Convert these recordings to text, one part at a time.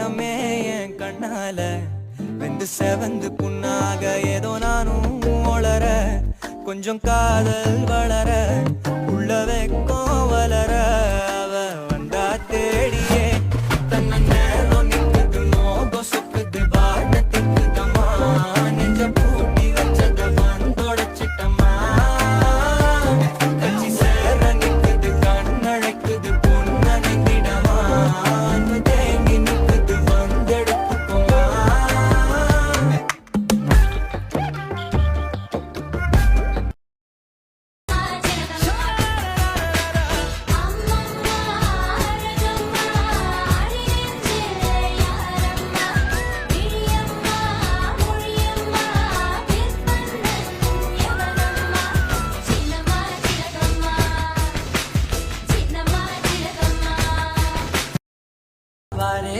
உலகமே என் கண்ணால வெந்து செவந்து புண்ணாக ஏதோ நானும் ஒளர கொஞ்சம் காதல் வளர உள்ள வெக்கம் வளர அவ வந்தா தேடியே தன்ன நேரம் நிற்குது மோகம் சுக்குது வாடத்துக்கு தம்மா நெஞ்ச பூட்டி வச்சத வந்தொடச்சிட்டம்மா கட்சி சேர நிற்குது கண்ணழைக்குது பொண்ண நின்றிடமா தேங்கி நிற்குது வந்தெடுத்துக்கோமா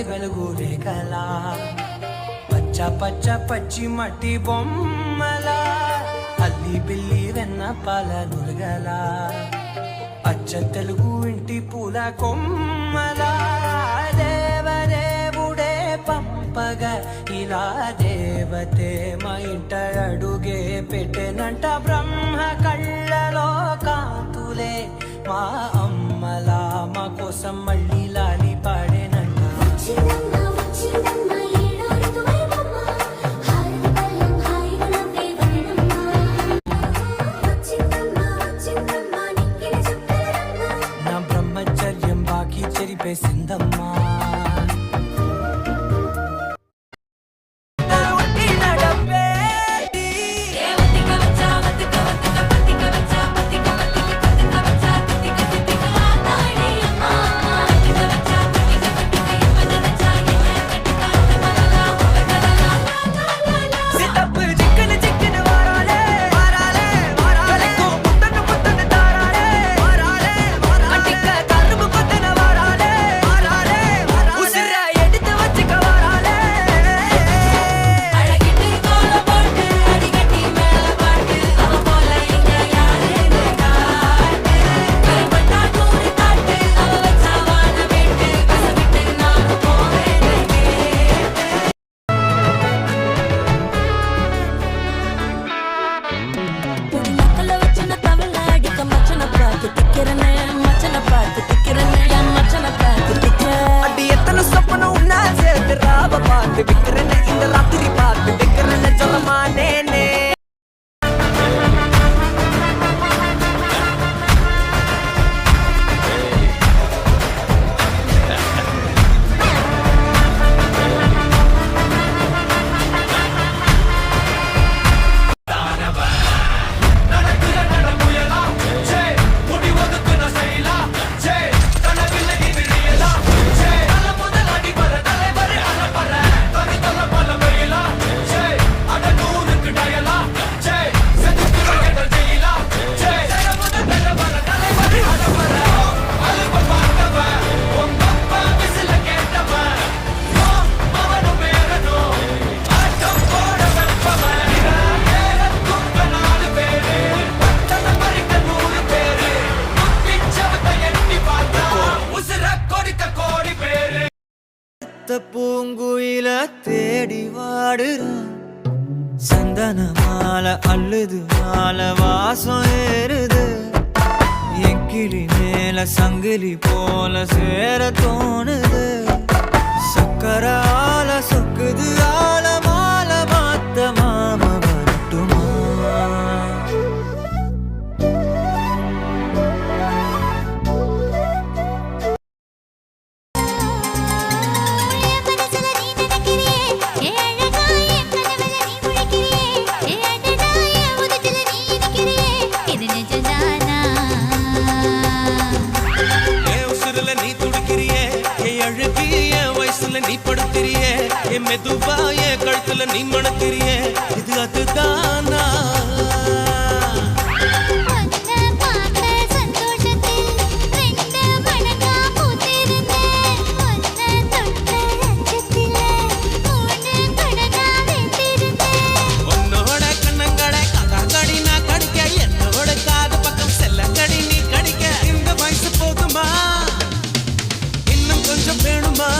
వెలుగురే కలా పచ్చ పచ్చ పచ్చి మట్టి బొమ్మల అల్లి బిల్లి వెన్న పాల నురగల అచ్చ తెలుగు ఇంటి పూల కొమ్మల దేవదేవుడే పంపగ ఇలా దేవతే మా ఇంట అడుగే పెట్టెనంట బ్రహ్మ కళ్ళలో కాంతులే మా అమ్మలా మా కోసం మళ్ళీ లాలి పాడేనంట నా బ్రహ్మచర్యం బాకీ చెరిపేసిందమ్మా பூங்குயில தேடி வாடுறான் சந்தன மாலை அள்ளுது மாலை வாசம் ஏறுது என் கிளி மேல சங்கிலி போல சேர தோணுது சக்கரால சொக்குது ஆல மாலை மாத்த மாம வரட்டுமா நீ படுத்திரியே என் மெதுவாய கழுத்துல நீ மணத்திரியே இது அதுதானா உன்னோட கண்ணங்கடை கதாங்கடி நான் கடிக்க என்னோட காது பக்கம் செல்லங்கடி நீ கடிக்க இந்த வயசு போதுமா இன்னும் கொஞ்சம் வேணுமா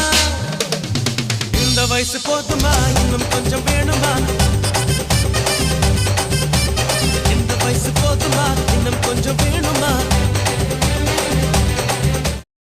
வயசு போதுமா இன்னும் கொஞ்சம் வேணுமா இந்த வயசு போதுமா இன்னும் கொஞ்சம் வேணுமா